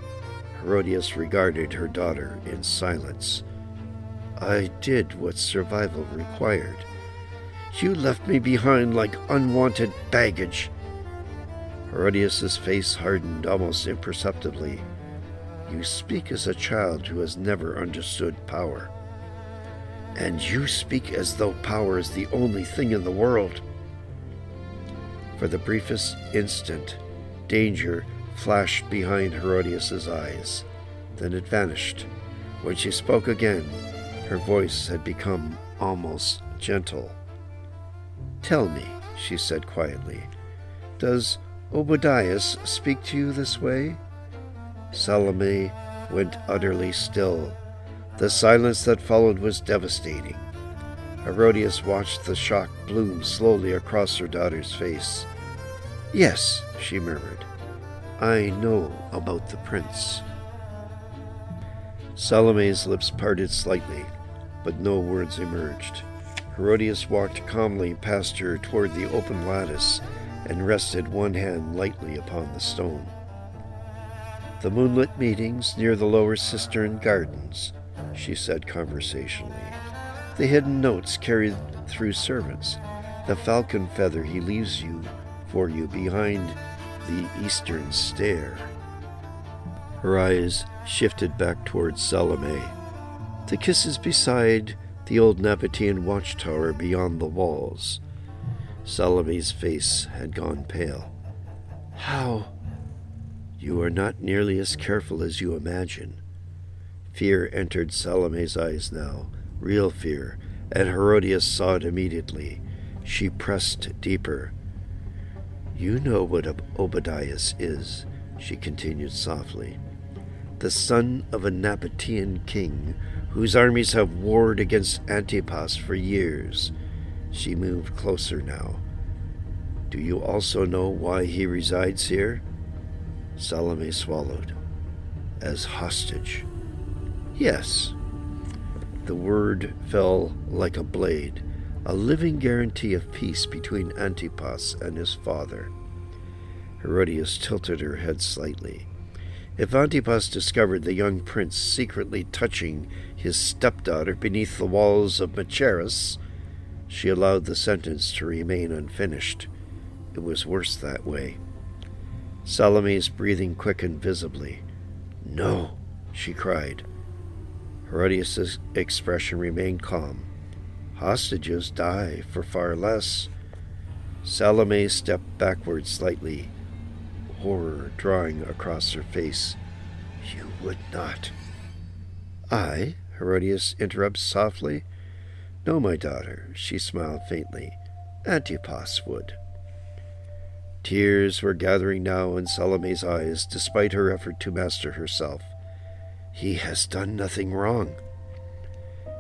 A: Herodias regarded her daughter in silence. I did what survival required. You left me behind like unwanted baggage." Herodias' face hardened almost imperceptibly. "You speak as a child who has never understood power. And you speak as though power is the only thing in the world." For the briefest instant, danger flashed behind Herodias' eyes. Then it vanished. When she spoke again, her voice had become almost gentle. "Tell me," she said quietly, "does Obadias speak to you this way?" Salome went utterly still. The silence that followed was devastating. Herodias watched the shock bloom slowly across her daughter's face. "Yes," she murmured, "I know about the prince." Salome's lips parted slightly, but no words emerged. Herodias walked calmly past her toward the open lattice and rested one hand lightly upon the stone. "The moonlit meetings near the lower cistern gardens," she said conversationally. "The hidden notes carried through servants. The falcon feather he leaves for you behind the eastern stair." Her eyes shifted back towards Salome. "The kisses beside the old Nabatean watchtower beyond the walls." Salome's face had gone pale. "How?" "You are not nearly as careful as you imagine." Fear entered Salome's eyes now, real fear, and Herodias saw it immediately. She pressed deeper. "You know what Obadias is," she continued softly. "The son of a Nabatean king whose armies have warred against Antipas for years." She moved closer now. "Do you also know why he resides here?" Salome swallowed. "As hostage." "Yes." The word fell like a blade, a living guarantee of peace between Antipas and his father. Herodias tilted her head slightly. If Antipas discovered the young prince secretly touching his stepdaughter beneath the walls of Machaerus, she allowed the sentence to remain unfinished. It was worse that way. Salome's breathing quickened visibly. "No," she cried. Herodias' expression remained calm. "Hostages die for far less." Salome stepped backward slightly, horror drawing across her face. "You would not." "I?" Herodias interrupts softly. "No, my daughter," she smiled faintly. "Antipas would." Tears were gathering now in Salome's eyes, despite her effort to master herself. "He has done nothing wrong."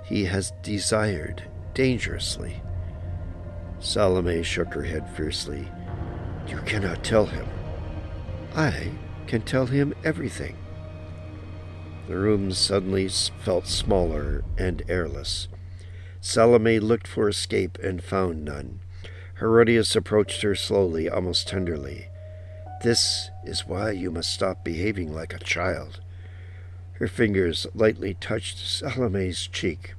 A: "He has desired dangerously." Salome shook her head fiercely. "You cannot tell him." "I can tell him everything." The room suddenly felt smaller and airless. Salome looked for escape and found none. Herodias approached her slowly, almost tenderly. "This is why you must stop behaving like a child." Her fingers lightly touched Salome's cheek.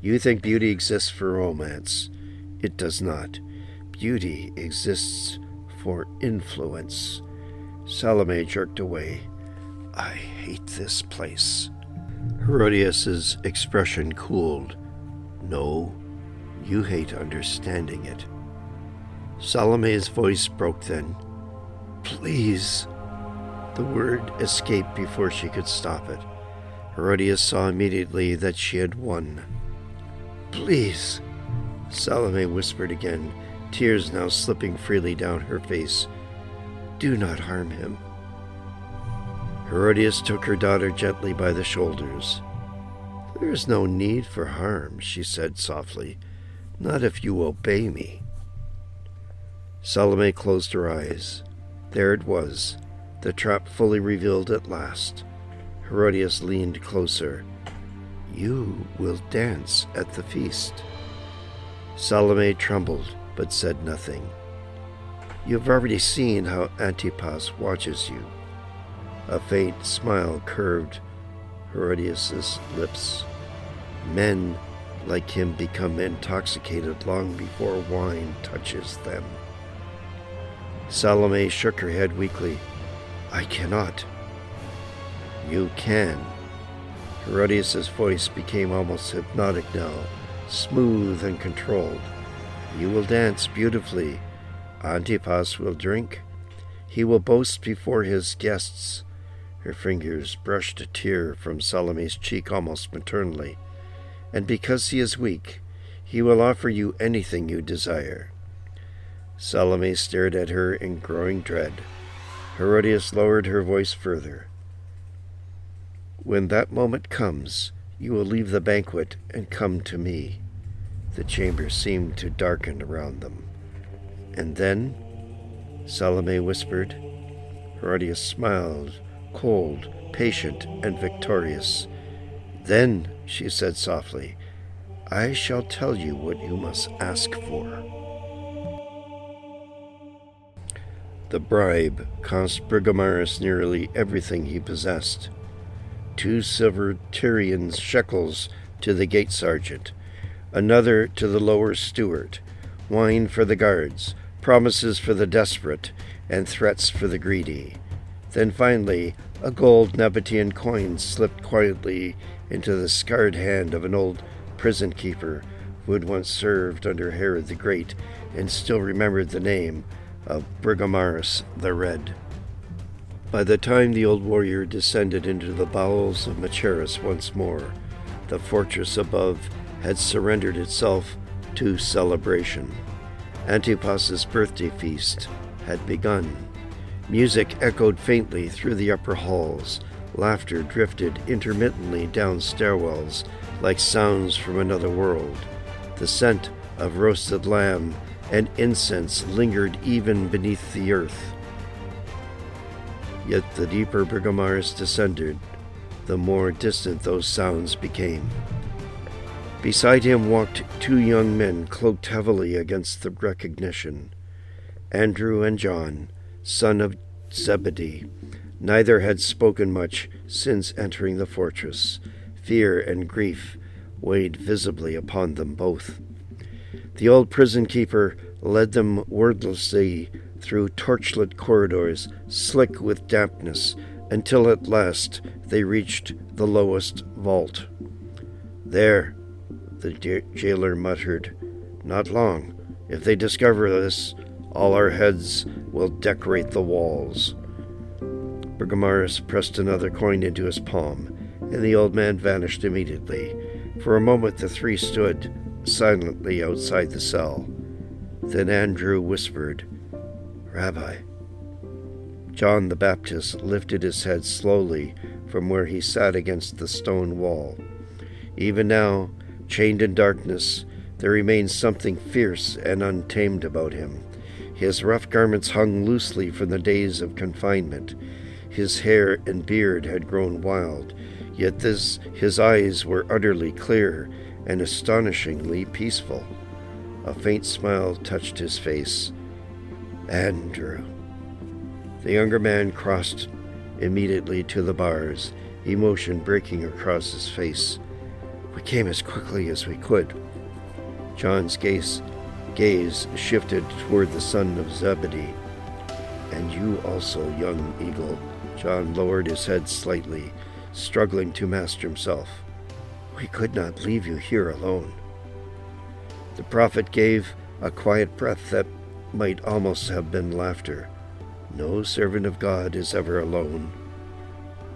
A: "You think beauty exists for romance. It does not. Beauty exists for influence." Salome jerked away. "I hate this place." Herodias' expression cooled. "No, you hate understanding it." Salome's voice broke then. "Please." The word escaped before she could stop it. Herodias saw immediately that she had won. "Please," Salome whispered again, tears now slipping freely down her face. "Do not harm him." Herodias took her daughter gently by the shoulders. "There is no need for harm," she said softly. "Not if you obey me." Salome closed her eyes. There it was, the trap fully revealed at last. Herodias leaned closer. "You will dance at the feast." Salome trembled, but said nothing. "You've already seen how Antipas watches you." A faint smile curved Herodias' lips. "Men like him, become intoxicated long before wine touches them. Salome shook her head weakly. I cannot. You can. Herodias' voice became almost hypnotic now, smooth and controlled. You will dance beautifully. Antipas will drink. He will boast before his guests. Her fingers brushed a tear from Salome's cheek almost maternally. And because he is weak, he will offer you anything you desire. Salome stared at her in growing dread. Herodias lowered her voice further. When that moment comes, you will leave the banquet and come to me. The chamber seemed to darken around them. And then, Salome whispered. Herodias smiled, cold, patient, and victorious. Then, she said softly, I shall tell you what you must ask for. The bribe cost Brigomarus nearly everything he possessed. 2 silver Tyrian shekels to the gate sergeant, another to the lower steward, wine for the guards, promises for the desperate, and threats for the greedy. Then finally, a gold Nabatean coin slipped quietly into the scarred hand of an old prison keeper who had once served under Herod the Great and still remembered the name of Brigomarus the Red. By the time the old warrior descended into the bowels of Machaerus once more, the fortress above had surrendered itself to celebration. Antipas's birthday feast had begun. Music echoed faintly through the upper halls. Laughter drifted intermittently down stairwells like sounds from another world. The scent of roasted lamb and incense lingered even beneath the earth. Yet the deeper Brigomarus descended, the more distant those sounds became. Beside him walked 2 young men cloaked heavily against the recognition. Andrew and John, son of Zebedee. Neither had spoken much since entering the fortress. Fear and grief weighed visibly upon them both. The old prison keeper led them wordlessly through torchlit corridors, slick with dampness, until at last they reached the lowest vault. There, the jailer muttered, not long. If they discover this, all our heads will decorate the walls. Brigomarus pressed another coin into his palm, and the old man vanished immediately. For a moment the 3 stood silently outside the cell. Then Andrew whispered, Rabbi. John the Baptist lifted his head slowly from where he sat against the stone wall. Even now, chained in darkness, there remained something fierce and untamed about him. His rough garments hung loosely from the days of confinement. His hair and beard had grown wild, yet his eyes were utterly clear and astonishingly peaceful. A faint smile touched his face. Andrew. The younger man crossed immediately to the bars, emotion breaking across his face. We came as quickly as we could. John's gaze shifted toward the son of Zebedee. And you also, young eagle. John lowered his head slightly, struggling to master himself. We could not leave you here alone. The prophet gave a quiet breath that might almost have been laughter. No servant of God is ever alone.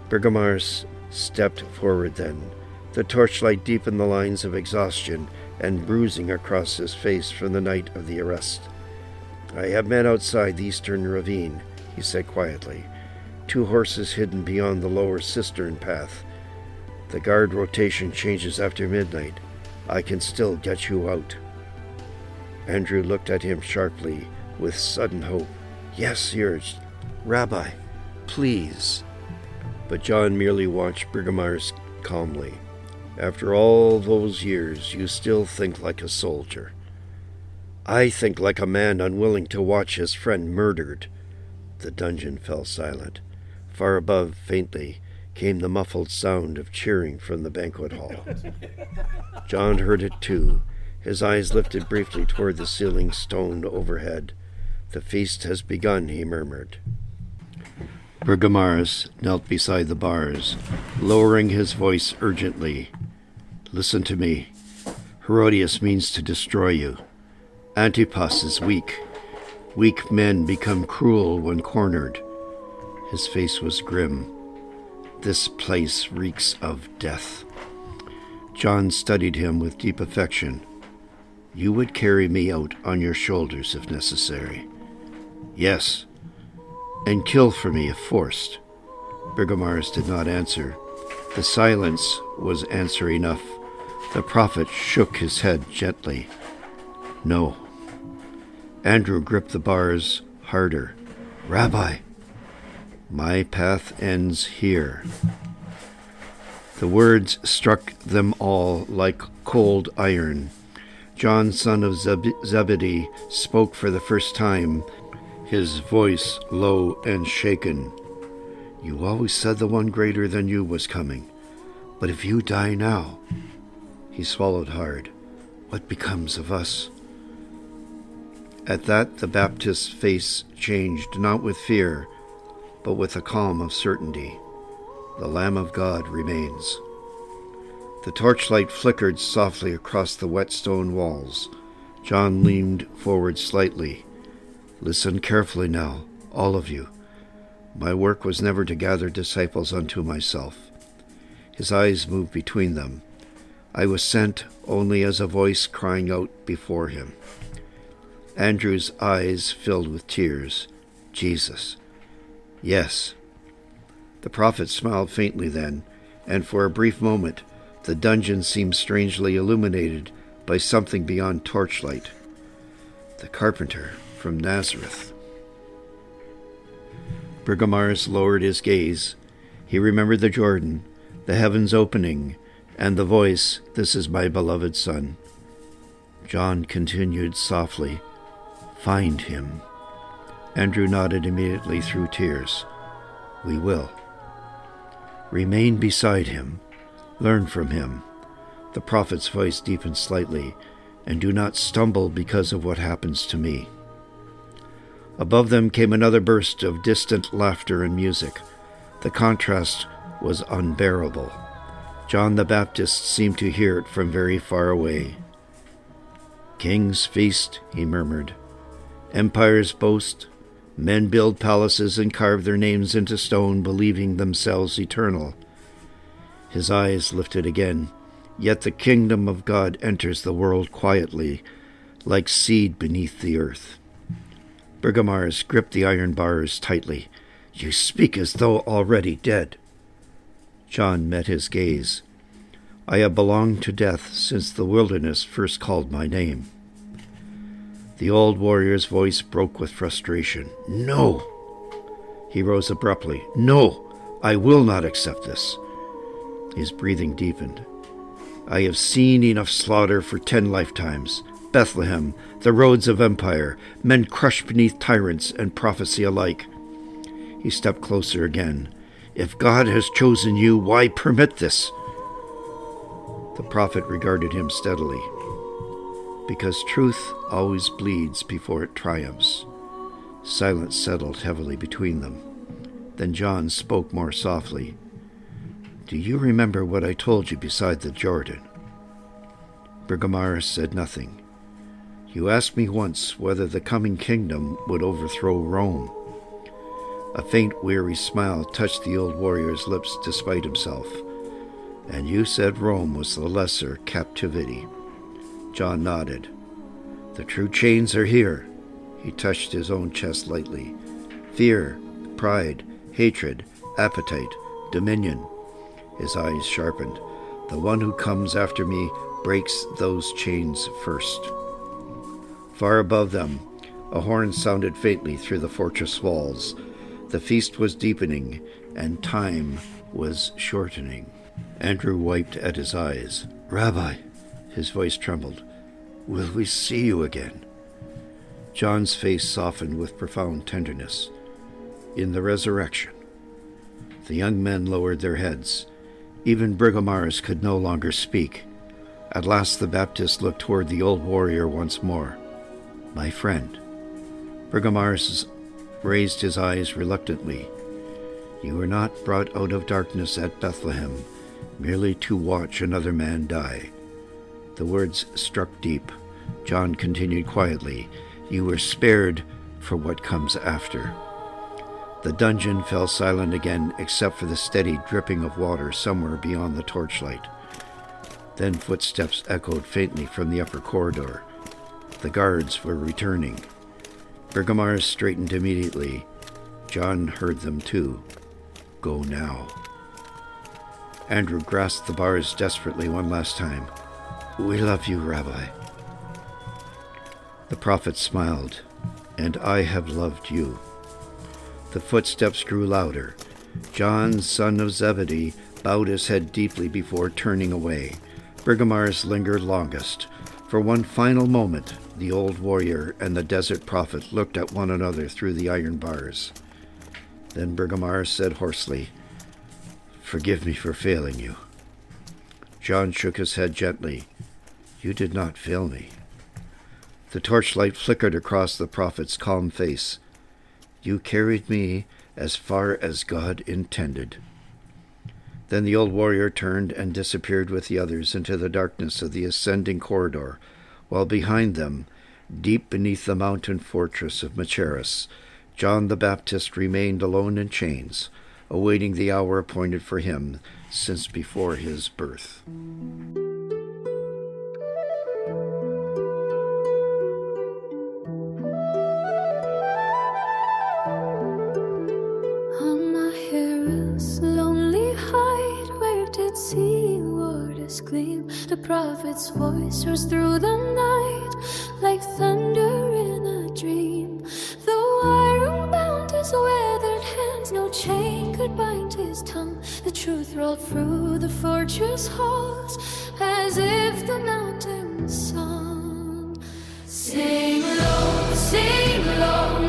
A: Brigomarus stepped forward then. The torchlight deepened the lines of exhaustion and bruising across his face from the night of the arrest. I have men outside the eastern ravine, he said quietly. 2 horses hidden beyond the lower cistern path. The guard rotation changes after midnight. I can still get you out. Andrew looked at him sharply, with sudden hope. Yes, he urged. Rabbi, please. But John merely watched Brigomarus calmly. After all those years, you still think like a soldier. I think like a man unwilling to watch his friend murdered. The dungeon fell silent. Far above, faintly, came the muffled sound of cheering from the banquet hall. John heard it too. His eyes lifted briefly toward the ceiling stone overhead. "The feast has begun," he murmured. Brigomarus knelt beside the bars, lowering his voice urgently. "Listen to me. Herodias means to destroy you. Antipas is weak. Weak men become cruel when cornered." His face was grim. "This place reeks of death." John studied him with deep affection. "You would carry me out on your shoulders if necessary." "Yes, and kill for me if forced." Brigomarus did not answer. The silence was answer enough. The prophet shook his head gently. "No." Andrew gripped the bars harder. "Rabbi, my path ends here." The words struck them all like cold iron. John, son of Zebedee, spoke for the first time, his voice low and shaken. "You always said the one greater than you was coming. But if you die now..." He swallowed hard. "What becomes of us?" At that, the Baptist's face changed, not with fear, but with a calm of certainty. The Lamb of God remains. The torchlight flickered softly across the wet stone walls. John leaned forward slightly. "Listen carefully now, all of you. My work was never to gather disciples unto myself." His eyes moved between them. "I was sent only as a voice crying out before him." Andrew's eyes filled with tears. "Jesus." "Yes." The prophet smiled faintly then, and for a brief moment the dungeon seemed strangely illuminated by something beyond torchlight. "The carpenter from Nazareth." Brigomarus lowered his gaze. He remembered the Jordan, the heavens opening, and the voice, "This is my beloved son." John continued softly, "Find him." Andrew nodded immediately through tears. "We will." "Remain beside him. Learn from him." The prophet's voice deepened slightly. "And do not stumble because of what happens to me." Above them came another burst of distant laughter and music. The contrast was unbearable. John the Baptist seemed to hear it from very far away. "Kings feast," he murmured. "Empires boast. Men build palaces and carve their names into stone, believing themselves eternal." His eyes lifted again. "Yet the kingdom of God enters the world quietly, like seed beneath the earth." Brigomarus gripped the iron bars tightly. "You speak as though already dead." John met his gaze. "I have belonged to death since the wilderness first called my name." The old warrior's voice broke with frustration. "No!" He rose abruptly. "No! I will not accept this." His breathing deepened. "I have seen enough slaughter for 10 lifetimes. Bethlehem, the roads of empire, men crushed beneath tyrants and prophecy alike." He stepped closer again. "If God has chosen you, why permit this?" The prophet regarded him steadily. "Because truth always bleeds before it triumphs." Silence settled heavily between them. Then John spoke more softly. "Do you remember what I told you beside the Jordan?" Brigomarus said nothing. "You asked me once whether the coming kingdom would overthrow Rome." A faint, weary smile touched the old warrior's lips despite himself. "And you said Rome was the lesser captivity." John nodded. "The true chains are here." He touched his own chest lightly. "Fear, pride, hatred, appetite, dominion." His eyes sharpened. "The one who comes after me breaks those chains first." Far above them, a horn sounded faintly through the fortress walls. The feast was deepening, and time was shortening. Andrew wiped at his eyes. "Rabbi," his voice trembled, "will we see you again?" John's face softened with profound tenderness. "In the resurrection." The young men lowered their heads. Even Brigomarus could no longer speak. At last the Baptist looked toward the old warrior once more. "My friend." Brigomarus raised his eyes reluctantly. "You were not brought out of darkness at Bethlehem, merely to watch another man die." The words struck deep. John continued quietly, "You were spared for what comes after." The dungeon fell silent again, except for the steady dripping of water somewhere beyond the torchlight. Then footsteps echoed faintly from the upper corridor. The guards were returning. Brigomarus straightened immediately. John heard them too. "Go now." Andrew grasped the bars desperately one last time. "We love you, Rabbi." The prophet smiled. "And I have loved you." The footsteps grew louder. John, son of Zebedee, bowed his head deeply before turning away. Brigomarus lingered longest. For one final moment, the old warrior and the desert prophet looked at one another through the iron bars. Then Brigomarus said hoarsely, "Forgive me for failing you." John shook his head gently. "You did not fail me." The torchlight flickered across the prophet's calm face. "You carried me as far as God intended." Then the old warrior turned and disappeared with the others into the darkness of the ascending corridor, while behind them, deep beneath the mountain fortress of Machaerus, John the Baptist remained alone in chains, awaiting the hour appointed for him since before his birth.
B: On Machaerus' lonely height, where did sea waters gleam, the prophet's voice rose through the night like thunder in a dream. Though iron bound his weathered hands, no chain could bind his tongue. The truth rolled through the fortress halls as if the mountains sung. Sing low,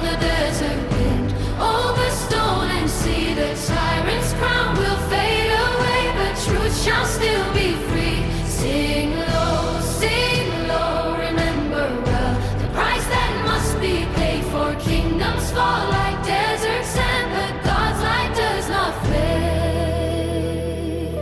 B: the desert wind over stone and sea. The tyrant's crown will fade away, but truth shall still be free. Sing low, remember well the price that must be paid. For kingdoms fall like desert sand, but God's light does not fade.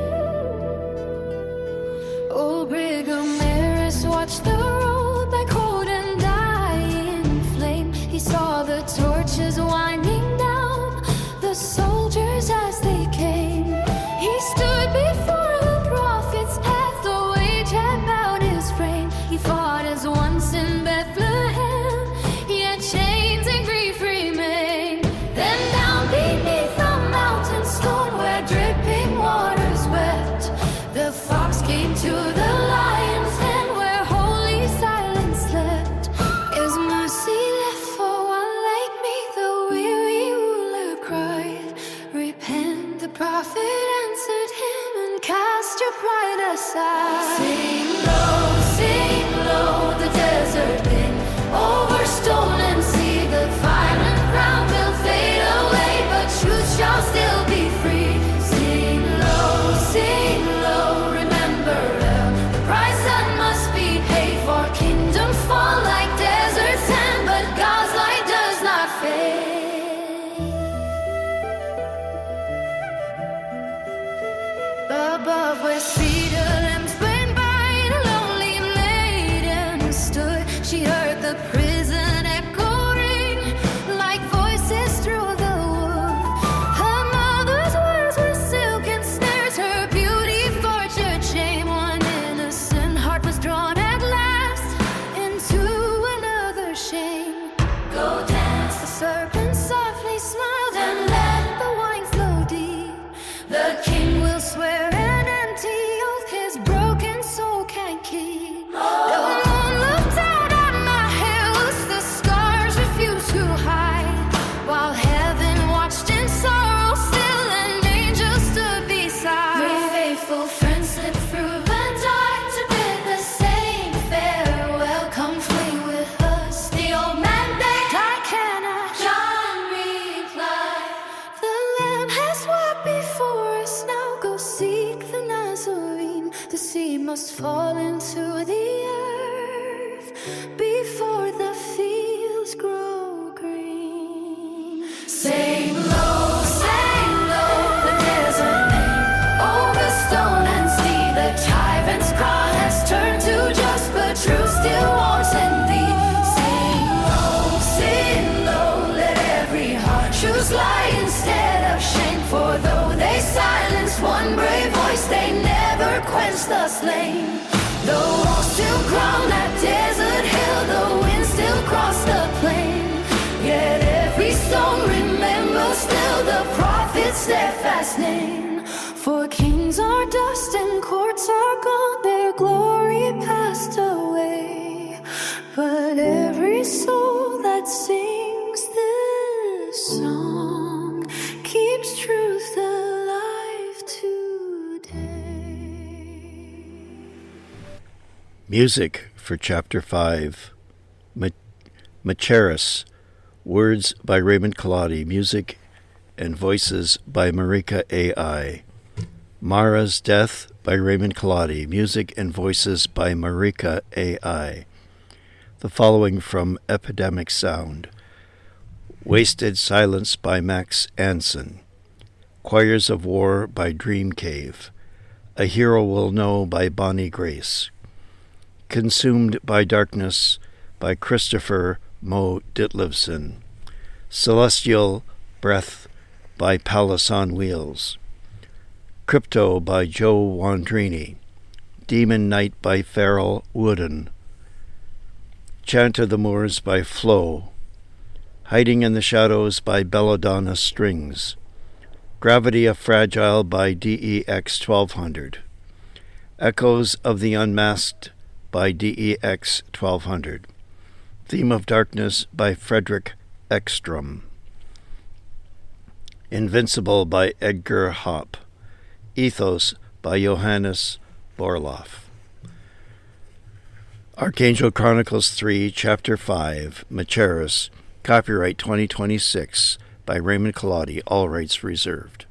B: Oh, Brigomarus watched the road by cold and dying flame. He saw the torches winding down the soldiers as they came. He stood before the prophet's path, the wage had bowed his frame. He fought as once in Bethlehem, yet chains and grief remain. Then down beneath the mountain stone, where dripping waters wept, the fox came to the lion's den, where holy silence slept. Is mercy left for one like me? The weary ruler cried. Repent, the prophet answered him, and cast your pride aside. Sing low, the desert wind over stone and sea. The violent crown will fade away, but truth shall still be free. Sing low, remember well the price that must be paid. For kingdoms fall like desert sand, but God's light does not fade. Above where cedar lamps burned by, a lonely maiden stood. She heard the prison echo ring like voices through the wood. Her mother's words were silken snares, her beauty forged her chain. One innocent heart was drawn at last into another shame. Go dance, the serpent softly smiled, and let the wine flow deep. The king will swear an empty must fall into the earth before the fields grow green. Sing low, the desert name over stone and sea. The tyrant's crown has turned to just, but truth still wants in thee. Sing low, let every heart choose light instead of shame. For though they silence one brave voice, they never quench the slain. The walls still crown that desert hill, the wind still cross the plain. Yet every stone remembers still the prophet's steadfast name. For kings are dust and courts are gone, their glory passed away. But every soul that sings this song keeps truth alive today.
A: Music for Chapter 5. Machaerus. Words by Raymond Collodi. Music and voices by Marika A.I. Mara's Death by Raymond Collodi. Music and voices by Marika A.I. The following from Epidemic Sound. Wasted Silence by Max Anson. Choirs of War by Dream Cave. A Hero Will Know by Bonnie Grace. Consumed by Darkness by Christopher Mo Ditlevson. Celestial Breath by Palace on Wheels. Crypto by Joe Wandrini. Demon Night by Farrell Wooden. Chant of the Moors by Flo. Hiding in the Shadows by Belladonna Strings. Gravity of Fragile by DEX 1200. Echoes of the Unmasked by DEX 1200. Theme of Darkness by Frederick Ekstrom. Invincible by Edgar Hopp. Ethos by Johannes Borloff. Archangel Chronicles 3, Chapter 5, Machaerus, copyright 2026, by Raymond Collodi, all rights reserved.